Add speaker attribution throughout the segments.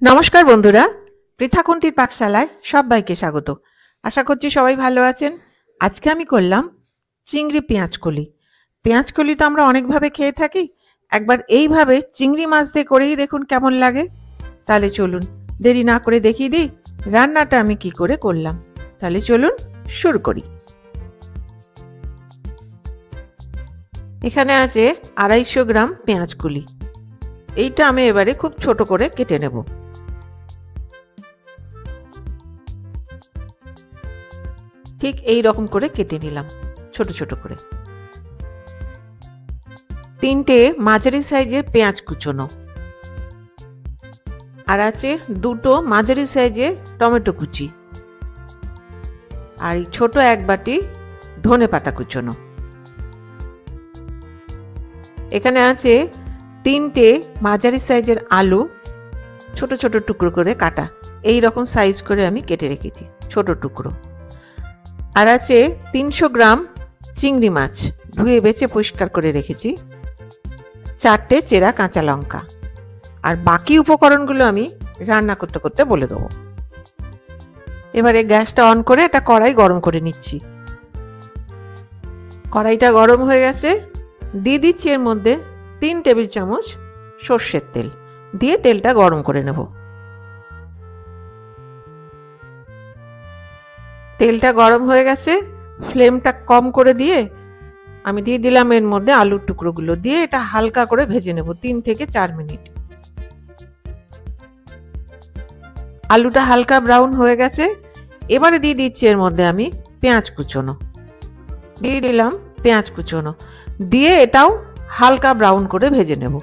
Speaker 1: নমস্কার বন্ধুরা, পৃথাকুন্তির পাকশালায় সবাইকে স্বাগত। আশা করছি সবাই ভালো আছেন। আজকে আমি করলাম চিংড়ি পেঁয়াজকলি। পেঁয়াজকলি তো আমরা অনেকভাবে খেয়ে থাকি, একবার এইভাবে চিংড়ি মাছ দিয়ে করেই দেখুন কেমন লাগে। তাহলে চলুন দেরি না করে দেখিয়ে দিই রান্নাটা আমি কি করে করলাম। তাহলে চলুন শুরু করি। এখানে আছে 250 গ্রাম পেঁয়াজকলি। এইটা আমি এবারে খুব ছোট করে কেটে নেব। ঠিক এই রকম করে কেটে নিলাম ছোট ছোট করে। 3টে মাঝারি সাইজের পেঁয়াজ কুচোনো, আর আছে 2টো মাঝারি সাইজের টমেটো কুচি, আর এই ছোট 1 বাটি ধনে পাতা কুচোনো। এখানে আছে 3টে মাঝারি সাইজের আলু, ছোট ছোট টুকরো করে কাটা। এই রকম সাইজ করে আমি কেটে রেখেছি ছোট টুকরো। আর আছে 300 গ্রাম চিংড়ি মাছ, ধুয়ে বেছে পরিষ্কার করে রেখেছি। 4টে চেরা কাঁচা লঙ্কা। আর বাকি উপকরণগুলো আমি রান্না করতে করতে বলে দেবো। এবারে গ্যাসটা অন করে একটা কড়াই গরম করে নিচ্ছি। কড়াইটা গরম হয়ে গেছে, দিয়ে দিচ্ছি এর মধ্যে 3 টেবিল চামচ সর্ষের তেল। দিয়ে তেলটা গরম করে নেব। তেলটা গরম হয়ে গেছে, ফ্লেমটা কম করে দিয়ে আমি দিয়ে দিলাম এর মধ্যে আলুর টুকরোগুলো। দিয়ে এটা হালকা করে ভেজে নেব 3 থেকে 4 মিনিট। আলুটা হালকা ব্রাউন হয়ে গেছে, এবারে দিয়ে দিচ্ছি এর মধ্যে আমি পেঁয়াজ কুচোনো। দিয়ে দিলাম পেঁয়াজ কুচোনো, দিয়ে এটাও হালকা ব্রাউন করে ভেজে নেব।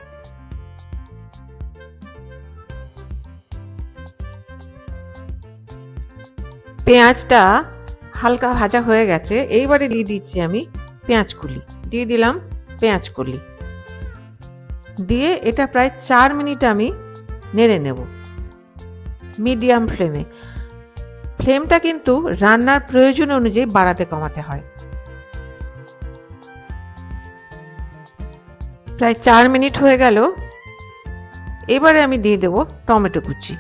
Speaker 1: পেঁয়াজটা হালকা ভাজা হয়ে গেছে, এইবারে দিয়ে দিচ্ছি আমি পেঁয়াজকলি। দিয়ে দিলাম পেঁয়াজকলি, দিয়ে এটা প্রায় 4 মিনিট আমি নেড়ে নেব মিডিয়াম ফ্লেমে। ফ্লেমটা কিন্তু রান্নার প্রয়োজন অনুযায়ী বাড়াতে কমাতে হয়। প্রায় 4 মিনিট হয়ে গেল, এবারে আমি দিয়ে দেব টমেটো কুচি।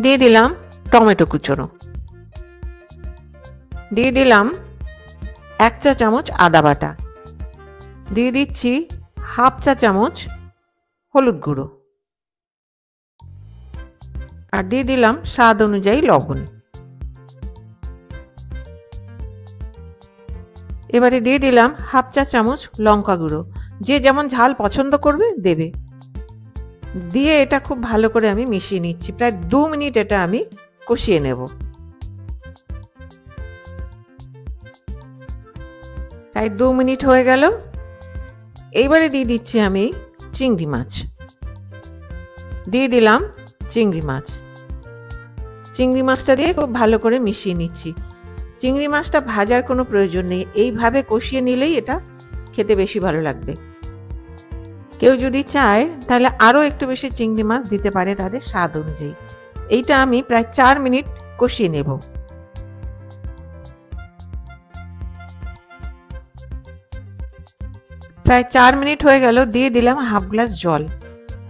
Speaker 1: দিয়ে দিলাম টমেটো কুচোনো। দিয়ে দিলাম 1 চা চামচ আদা বাটা। দিয়ে দিচ্ছি হাফ চা চামচ হলুদ গুঁড়ো, আর দিয়ে দিলাম স্বাদ অনুযায়ী লবণ। এবারে দিয়ে দিলাম হাফ চা চামচ লঙ্কা গুঁড়ো, যে যেমন ঝাল পছন্দ করবে দেবে। দিয়ে এটা খুব ভালো করে আমি মিশিয়ে নিচ্ছি। প্রায় 2 মিনিট এটা আমি কষিয়ে নেব। প্রায় 2 মিনিট হয়ে গেল, এইবারে দিয়ে দিচ্ছি আমি চিংড়ি মাছ। দিয়ে দিলাম চিংড়ি মাছ। চিংড়ি মাছটা দিয়ে খুব ভালো করে মিশিয়ে নিচ্ছি। চিংড়ি মাছটা ভাজার কোনো প্রয়োজন নেই, এইভাবে কষিয়ে নিলেই এটা খেতে বেশি ভালো লাগবে। কেউ যদি চায় তাহলে আরও একটু বেশি চিংড়ি মাছ দিতে পারে তাদের স্বাদ অনুযায়ী। এইটা আমি প্রায় 4 মিনিট কষিয়ে নেব। প্রায় 4 মিনিট হয়ে গেল, দিয়ে দিলাম হাফ গ্লাস জল।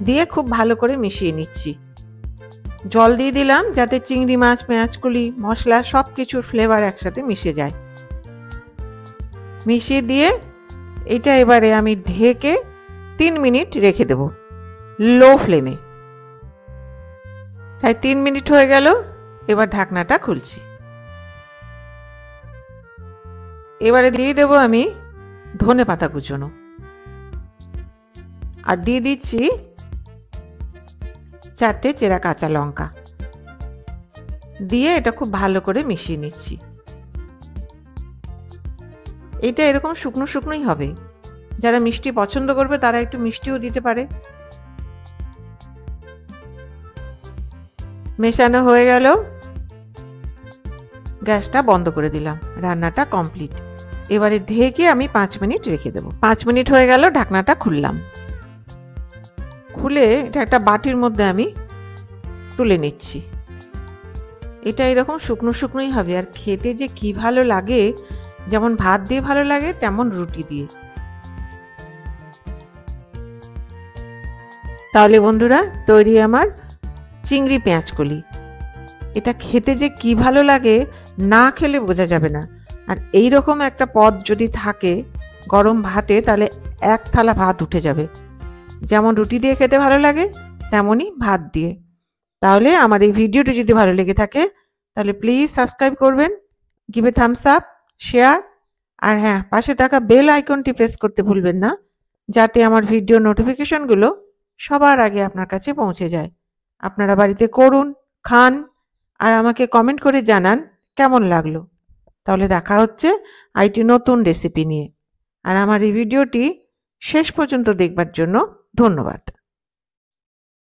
Speaker 1: দিয়ে খুব ভালো করে মিশিয়ে নিচ্ছি। জল দিয়ে দিলাম যাতে চিংড়ি মাছ, পেঁয়াজকলি, মশলা সব কিছুর ফ্লেভার একসাথে মিশে যায়। মিশিয়ে দিয়ে এটা এবারে আমি ঢেকে 3 মিনিট রেখে দেব লো ফ্লেমে। তাই 3 মিনিট হয়ে গেল, এবার ঢাকনাটা খুলছি। এবারে দিয়ে দেব আমি ধনে পাতা কুচোনো, আর দিয়ে দিচ্ছি 4টে চেরা কাঁচা লঙ্কা। দিয়ে এটা খুব ভালো করে মিশিয়ে নিচ্ছি। এটা এরকম শুকনো শুকনোই হবে। যারা মিষ্টি পছন্দ করবে তারা একটু মিষ্টিও দিতে পারে। মেশানো হয়ে গেল, গ্যাসটা বন্ধ করে দিলাম। রান্নাটা কমপ্লিট। এবারে ঢেকে আমি 5 মিনিট রেখে দেব। 5 মিনিট হয়ে গেল, ঢাকনাটা খুললাম। খুলে এটা একটা বাটির মধ্যে আমি তুলে নিচ্ছি। এটা এরকম শুকনো শুকনোই হবে, আর খেতে যে কি ভালো লাগে, যেমন ভাত দিয়ে ভালো লাগে তেমন রুটি দিয়ে। তাহলে বন্ধুরা তৈরি আমার চিংড়ি পেঁয়াজ কলি। এটা খেতে যে কি ভালো লাগে না খেলে বোঝা যাবে না। আর এই রকম একটা পদ যদি থাকে গরম ভাতে, তাহলে এক থালা ভাত উঠে যাবে। যেমন রুটি দিয়ে খেতে ভালো লাগে তেমনই ভাত দিয়ে। তাহলে আমার এই ভিডিওটি যদি ভালো লেগে থাকে তাহলে প্লিজ সাবস্ক্রাইব করবেন, give a thumbs up, share, আর হ্যাঁ, পাশে থাকা বেল আইকনটি প্রেস করতে ভুলবেন না, যাতে আমার ভিডিও নোটিফিকেশনগুলো সবার আগে আপনার কাছে পৌঁছে যায়। আপনারা বাড়িতে করুন, খান, আর আমাকে কমেন্ট করে জানান কেমন লাগলো। তাহলে দেখা হচ্ছে আইটি নতুন রেসিপি নিয়ে। আর আমার এই ভিডিওটি শেষ পর্যন্ত দেখবার জন্য ধন্যবাদ।